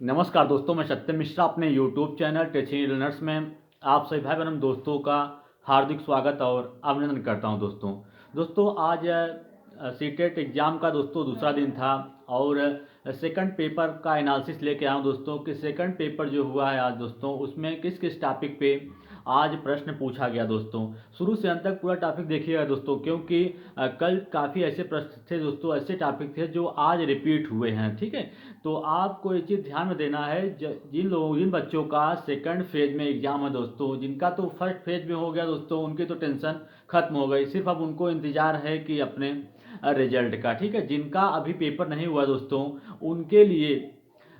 नमस्कार दोस्तों, मैं सत्यम मिश्रा अपने यूट्यूब चैनल टेचिंग लर्नर्स में आप सभी भाई बहन दोस्तों का हार्दिक स्वागत और अभिनंदन करता हूं। दोस्तों आज सीटेट एग्ज़ाम का दोस्तों दूसरा दिन था और सेकंड पेपर का एनालिसिस लेके आया हूं दोस्तों कि सेकंड पेपर जो हुआ है आज दोस्तों उसमें किस किस टॉपिक पे आज प्रश्न पूछा गया दोस्तों। शुरू से अंत तक पूरा टॉपिक देखिएगा दोस्तों, क्योंकि कल काफ़ी ऐसे प्रश्न थे दोस्तों, ऐसे टॉपिक थे जो आज रिपीट हुए हैं। ठीक है, तो आपको ये चीज़ ध्यान में देना है, जिन बच्चों का सेकंड फेज में एग्जाम है दोस्तों, जिनका तो फर्स्ट फेज में हो गया दोस्तों, उनकी तो टेंशन खत्म हो गई। सिर्फ अब उनको इंतजार है कि अपने रिजल्ट का। ठीक है, जिनका अभी पेपर नहीं हुआ दोस्तों, उनके लिए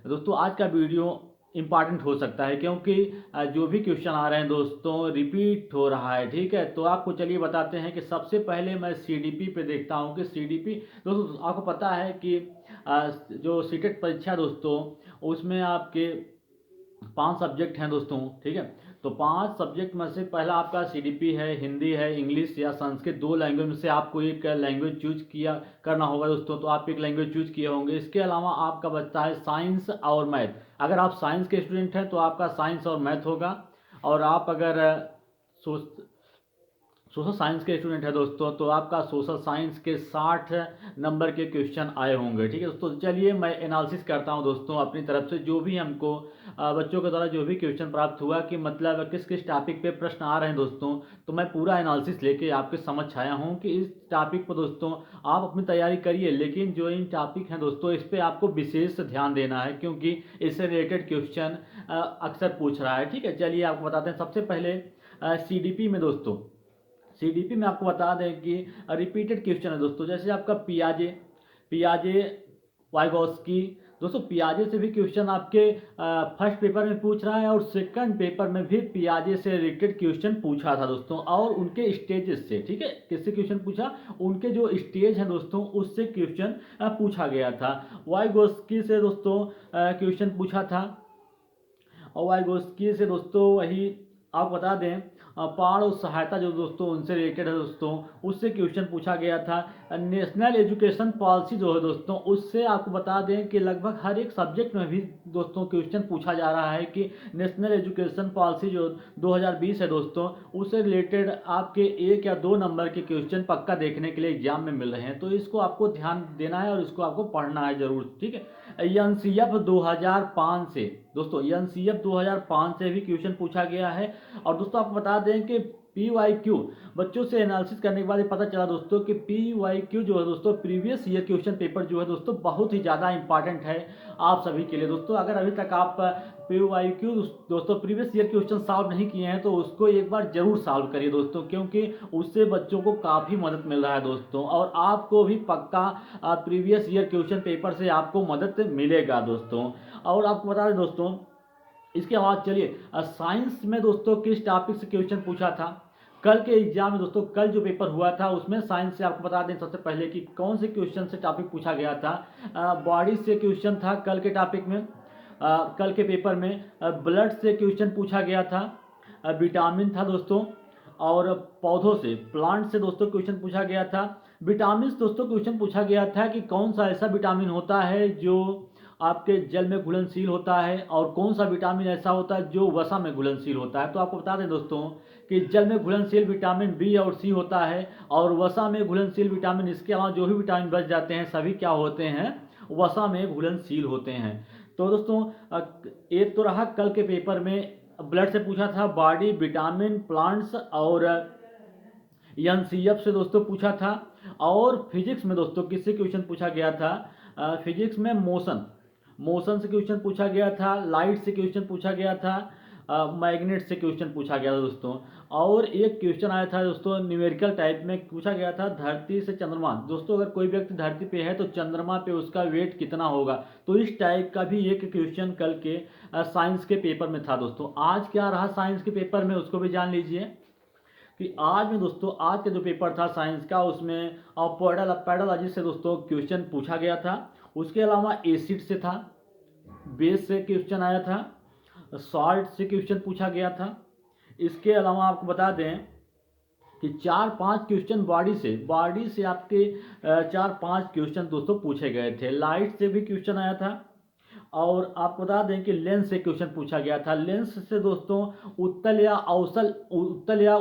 दोस्तों आज का वीडियो इम्पॉर्टेंट हो सकता है, क्योंकि जो भी क्वेश्चन आ रहे हैं दोस्तों रिपीट हो रहा है। ठीक है, तो आपको चलिए बताते हैं कि सबसे पहले मैं सीडीपी पे देखता हूं कि सीडीपी दोस्तों आपको पता है कि जो सीटेट परीक्षा दोस्तों उसमें आपके 5 सब्जेक्ट हैं दोस्तों। ठीक है, तो 5 सब्जेक्ट में से पहला आपका सीडीपी है, हिंदी है, इंग्लिश या संस्कृत, 2 लैंग्वेज में से आपको एक लैंग्वेज चूज किया करना होगा दोस्तों। तो आप एक लैंग्वेज चूज किए होंगे। इसके अलावा आपका बचता है साइंस और मैथ। अगर आप साइंस के स्टूडेंट हैं तो आपका साइंस और मैथ होगा, और आप अगर सोशल साइंस के स्टूडेंट है दोस्तों तो आपका सोशल साइंस के 60 नंबर के क्वेश्चन आए होंगे। ठीक है दोस्तों, चलिए मैं एनालिसिस करता हूं दोस्तों अपनी तरफ से, जो भी हमको बच्चों के द्वारा जो भी क्वेश्चन प्राप्त हुआ कि मतलब किस किस टॉपिक पे प्रश्न आ रहे हैं दोस्तों, तो मैं पूरा एनालिसिस लेके आपके समझ आया हूं कि इस टॉपिक पर दोस्तों आप अपनी तैयारी करिए, लेकिन जो इन टॉपिक हैं दोस्तों इस पर आपको विशेष ध्यान देना है, क्योंकि इससे रिलेटेड क्वेश्चन अक्सर पूछ रहा है। ठीक है, चलिए आपको बताते हैं। सबसे पहले सीडीपी में दोस्तों, सीडीपी में आपको बता दें कि रिपीटेड क्वेश्चन है दोस्तों, जैसे आपका पियाजे पियाजे वाइगोस्की दोस्तों, पियाजे से भी क्वेश्चन आपके फर्स्ट पेपर में पूछ रहा है और सेकंड पेपर में भी पियाजे से रिलेटेड क्वेश्चन पूछा था दोस्तों, और उनके स्टेजेस से। ठीक है, किससे क्वेश्चन पूछा, उनके जो स्टेज हैं दोस्तों उससे क्वेश्चन पूछा गया था। वाइगोस्की से दोस्तों क्वेश्चन पूछा था, और वाइगोस्की से दोस्तों वही आप बता दें पहाड़ और सहायता जो दोस्तों उनसे रिलेटेड है दोस्तों, उससे क्वेश्चन पूछा गया था। नेशनल एजुकेशन पॉलिसी जो है दोस्तों, उससे आपको बता दें कि लगभग हर एक सब्जेक्ट में भी दोस्तों क्वेश्चन पूछा जा रहा है कि नेशनल एजुकेशन पॉलिसी जो 2020 है दोस्तों, उससे रिलेटेड आपके 1 या 2 नंबर के क्वेश्चन पक्का देखने के लिए एग्जाम में मिल रहे हैं। तो इसको आपको ध्यान देना है और इसको आपको पढ़ना है जरूर। ठीक है, एनसीएफ 2005 से दोस्तों, एनसीएफ 2005 से भी क्वेश्चन पूछा गया है। और दोस्तों आपको बता दें कि PYQ बच्चों से एनालिसिस करने के बाद ये पता चला दोस्तों कि PYQ जो है दोस्तों प्रीवियस ईयर क्वेश्चन पेपर जो है दोस्तों बहुत ही ज़्यादा इंपॉर्टेंट है आप सभी के लिए दोस्तों। अगर अभी तक आप PYQ दोस्तों प्रीवियस ईयर क्वेश्चन सॉल्व नहीं किए हैं तो उसको एक बार जरूर सॉल्व करिए दोस्तों, क्योंकि उससे बच्चों को काफ़ी मदद मिल रहा है दोस्तों, और आपको भी पक्का प्रीवियस ईयर क्वेश्चन पेपर से आपको मदद मिलेगा दोस्तों। और आपको बता दें दोस्तों, इसके बाद चलिए साइंस में दोस्तों किस टॉपिक से क्वेश्चन पूछा था कल के एग्जाम में दोस्तों। कल जो पेपर हुआ था उसमें साइंस से आपको बता दें सबसे पहले कि कौन से क्वेश्चन से टॉपिक पूछा गया था। बॉडी से क्वेश्चन था कल के टॉपिक में, कल के पेपर में। ब्लड से क्वेश्चन पूछा गया था, विटामिन था दोस्तों, और पौधों से प्लांट से दोस्तों क्वेश्चन पूछा गया था। विटामिन दोस्तों क्वेश्चन पूछा गया था कि कौन सा ऐसा विटामिन होता है जो आपके जल में घुलनशील होता है, और कौन सा विटामिन ऐसा होता है जो वसा में घुलनशील होता है। तो आपको बता दें दोस्तों कि जल में घुलनशील विटामिन बी और सी होता है, और वसा में घुलनशील विटामिन, इसके अलावा जो भी विटामिन बच जाते हैं सभी क्या होते हैं, वसा में घुलनशील होते हैं। तो दोस्तों एक तो रहा कल के पेपर में, ब्लड से पूछा था, बॉडी, विटामिन, प्लांट्स, और एनसीएफ से दोस्तों पूछा था। और फिजिक्स में दोस्तों किससे क्वेश्चन पूछा गया था, फिजिक्स में मोशन से क्वेश्चन पूछा गया था, लाइट से क्वेश्चन पूछा गया था, मैग्नेट से क्वेश्चन पूछा गया था दोस्तों। और एक क्वेश्चन आया था दोस्तों न्यूमेरिकल टाइप में, पूछा गया था धरती से चंद्रमा दोस्तों, अगर कोई व्यक्ति धरती पे है तो चंद्रमा पे उसका वेट कितना होगा। तो इस टाइप का भी एक क्वेश्चन कल के साइंस के पेपर में था दोस्तों। आज क्या रहा साइंस के पेपर में उसको भी जान लीजिए कि आज में दोस्तों, आज का जो पेपर था साइंस का उसमें पैडोलॉजी से दोस्तों क्वेश्चन पूछा गया था। उसके अलावा एसिड से था, बेस से क्वेश्चन आया था, सॉल्ट से क्वेश्चन पूछा गया था। इसके अलावा आपको बता दें कि 4-5 क्वेश्चन बॉडी से आपके 4-5 क्वेश्चन दोस्तों पूछे गए थे। लाइट से भी क्वेश्चन आया था, और आपको बता दें कि लेंस से क्वेश्चन पूछा गया था। लेंस से दोस्तों उत्तल या अवसल उत्तल या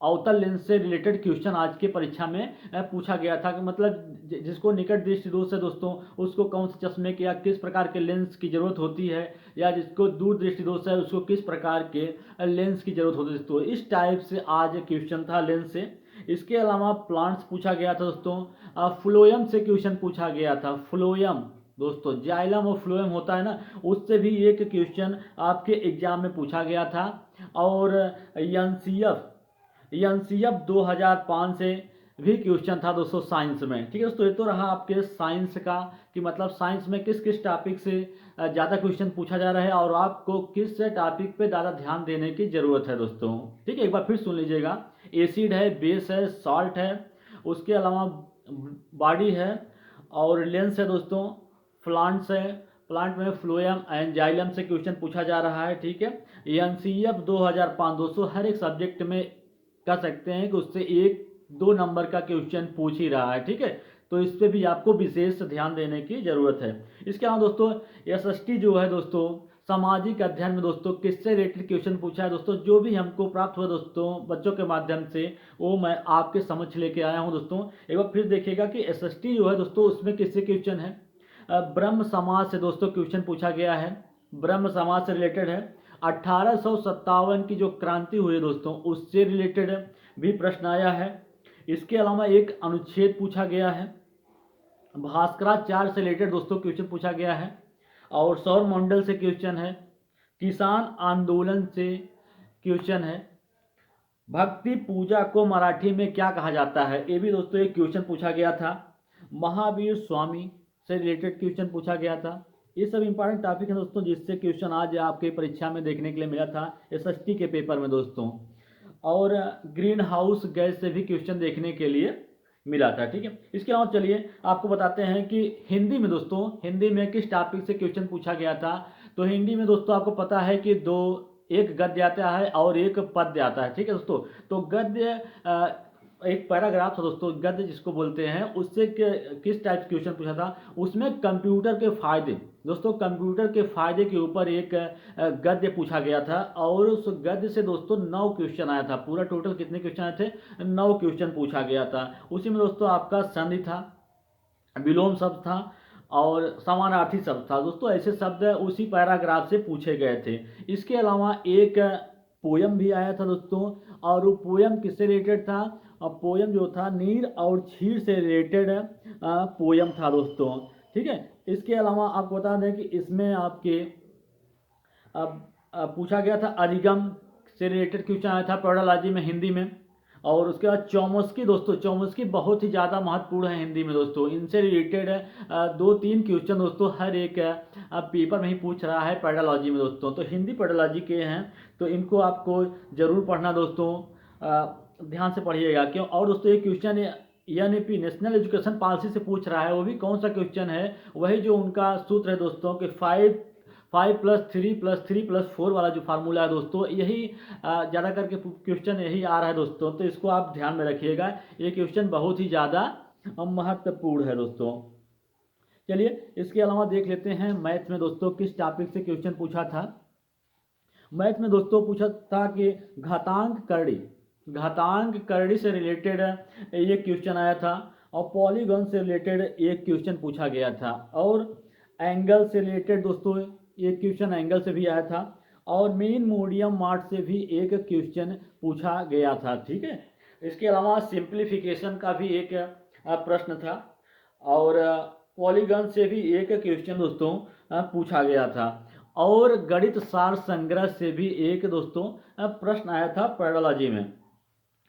अवतल लेंस से रिलेटेड क्वेश्चन आज की परीक्षा में पूछा गया था कि मतलब जिसको निकट दृष्टि दोष है दोस्तों उसको कौन से चश्मे के या किस प्रकार के लेंस की जरूरत होती है, या जिसको दूर दृष्टि दोष है उसको किस प्रकार के लेंस की जरूरत होती है दोस्तों। इस टाइप से आज क्वेश्चन था लेंस से। इसके अलावा प्लांट्स पूछा गया था दोस्तों। फ्लोएम से क्वेश्चन पूछा गया था। फ्लोएम दोस्तों जाइलम और फ्लोएम होता है ना, उससे भी एक क्वेश्चन आपके एग्जाम में पूछा गया था। और एनसीएफ 2005 से भी क्वेश्चन था दोस्तों साइंस में। ठीक है दोस्तों, ये तो रहा आपके साइंस का कि मतलब साइंस में किस किस टॉपिक से ज़्यादा क्वेश्चन पूछा जा रहा है और आपको किस टॉपिक पे ज़्यादा ध्यान देने की ज़रूरत है दोस्तों। ठीक है, एक बार फिर सुन लीजिएगा। एसिड है, बेस है, सॉल्ट है, उसके अलावा बॉडी है और लेंस है दोस्तों, प्लांट्स है, प्लांट में फ्लोएम एंड जाइलम से क्वेश्चन पूछा जा रहा है। ठीक है, एनसीएफ 2005 दोस्तों हर एक सब्जेक्ट में कह सकते हैं कि उससे 1-2 नंबर का क्वेश्चन पूछ ही रहा है। ठीक है, तो इस पे भी आपको विशेष ध्यान देने की जरूरत है। इसके अलावा दोस्तों एसएसटी जो है दोस्तों सामाजिक अध्ययन में दोस्तों किससे रिलेटेड क्वेश्चन पूछा है दोस्तों, जो भी हमको प्राप्त हुआ दोस्तों बच्चों के माध्यम से वो मैं आपके समक्ष लेके आया हूँ दोस्तों। एक बार फिर देखिएगा कि एसएसटी जो है दोस्तों उसमें किससे क्वेश्चन है। ब्रह्म समाज से दोस्तों क्वेश्चन पूछा गया है, ब्रह्म समाज से रिलेटेड है। 1857 की जो क्रांति हुई दोस्तों उससे रिलेटेड भी प्रश्न आया है। इसके अलावा एक अनुच्छेद पूछा गया है। भास्कराचार्य से रिलेटेड दोस्तों क्वेश्चन पूछा गया है और सौर मंडल से क्वेश्चन है। किसान आंदोलन से क्वेश्चन है। भक्ति पूजा को मराठी में क्या कहा जाता है, ये भी दोस्तों एक क्वेश्चन पूछा गया था। महावीर स्वामी से रिलेटेड क्वेश्चन पूछा गया था। ये सब इंपॉर्टेंट टॉपिक है दोस्तों जिससे क्वेश्चन आज आपके परीक्षा में देखने के लिए मिला था एसएसटी के पेपर में दोस्तों। और ग्रीन हाउस गैस से भी क्वेश्चन देखने के लिए मिला था। ठीक है, इसके अलावा चलिए आपको बताते हैं कि हिंदी में दोस्तों हिंदी में किस टॉपिक से क्वेश्चन पूछा गया था। तो हिंदी में दोस्तों आपको पता है कि एक गद्य आता है और एक पद्य आता है। ठीक है दोस्तों, तो गद्य एक पैराग्राफ था दोस्तों, गद्य जिसको बोलते हैं, उससे किस टाइप से क्वेश्चन पूछा था। उसमें कंप्यूटर के फायदे दोस्तों, कंप्यूटर के फायदे के ऊपर एक गद्य पूछा गया था और उस गद्य से दोस्तों 9 क्वेश्चन आया था। पूरा टोटल कितने क्वेश्चन आए थे, 9 क्वेश्चन पूछा गया था। उसी में दोस्तों आपका संधि था, विलोम शब्द था और समानार्थी शब्द था दोस्तों। ऐसे शब्द उसी पैराग्राफ से पूछे गए थे। इसके अलावा एक पोयम भी आया था दोस्तों, और वो पोयम किससे रिलेटेड था। पोयम जो था नीर और क्षीर से रिलेटेड पोयम था दोस्तों। ठीक है, इसके अलावा आपको बता दें कि इसमें आपके पूछा गया था अधिगम से रिलेटेड क्वेश्चन आया था पेडोलॉजी में हिंदी में। और उसके बाद चौमस्की दोस्तों, चौमस्की बहुत ही ज़्यादा महत्वपूर्ण है हिंदी में दोस्तों। इनसे रिलेटेड 2-3 क्वेश्चन दोस्तों हर एक पेपर में ही पूछ रहा है पेडोलॉजी में दोस्तों। तो हिंदी पेडोलॉजी के हैं तो इनको आपको ज़रूर पढ़ना दोस्तों, ध्यान से पढ़िएगा क्यों। और दोस्तों एक question NEP national education policy से पूछ रहा है, वो भी कौन सा क्वेश्चन है, वही जो उनका सूत्र है दोस्तों कि 5+3+3+4 वाला जो फार्मूला है दोस्तों, यही ज़्यादा करके क्वेश्चन यही आ रहा है दोस्तों। तो इसको आप ध्यान में रखिएगा, ये क्वेश्चन बहुत ही ज़्यादा महत्वपूर्ण है दोस्तों। चलिए इसके अलावा देख लेते हैं मैथ में दोस्तों किस टॉपिक से क्वेश्चन पूछा था। मैथ में दोस्तों पूछा था कि घातांक करड़ी से रिलेटेड एक क्वेश्चन आया था और पॉलीगॉन से रिलेटेड एक क्वेश्चन पूछा गया था। और एंगल से रिलेटेड दोस्तों एक क्वेश्चन एंगल से भी आया था और मीन मीडियम मार्ट से भी एक क्वेश्चन पूछा गया था। ठीक है, इसके अलावा सिंप्लीफिकेशन का भी एक प्रश्न था और पॉलीगॉन से भी एक क्वेश्चन दोस्तों पूछा गया था। और गणित सार संग्रह से भी एक दोस्तों प्रश्न आया था पेडोलॉजी में।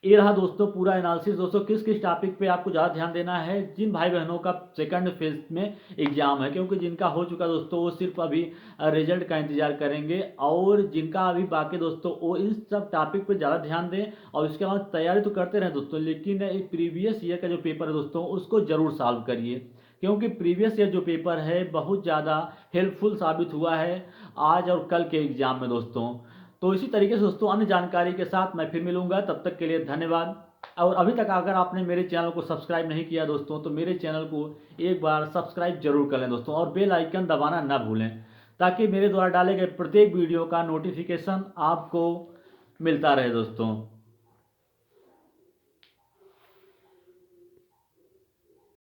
ये रहा दोस्तों पूरा एनालिसिस दोस्तों किस किस टॉपिक पे आपको ज़्यादा ध्यान देना है जिन भाई बहनों का सेकंड फेज में एग्जाम है, क्योंकि जिनका हो चुका दोस्तों वो सिर्फ अभी रिजल्ट का इंतजार करेंगे और जिनका अभी बाकी दोस्तों वो इन सब टॉपिक पे ज़्यादा ध्यान दें। और इसके बाद तैयारी तो करते रहें दोस्तों, लेकिन एक प्रीवियस ईयर का जो पेपर है दोस्तों उसको ज़रूर सॉल्व करिए, क्योंकि प्रीवियस ईयर जो पेपर है बहुत ज़्यादा हेल्पफुल साबित हुआ है आज और कल के एग्जाम में दोस्तों। तो इसी तरीके से दोस्तों अन्य जानकारी के साथ मैं फिर मिलूंगा, तब तक के लिए धन्यवाद। और अभी तक अगर आपने मेरे चैनल को सब्सक्राइब नहीं किया दोस्तों तो मेरे चैनल को एक बार सब्सक्राइब जरूर कर लें दोस्तों और बेल आइकन दबाना ना भूलें। ताकि मेरे द्वारा डाले गए प्रत्येक वीडियो का नोटिफिकेशन आपको मिलता रहे दोस्तों।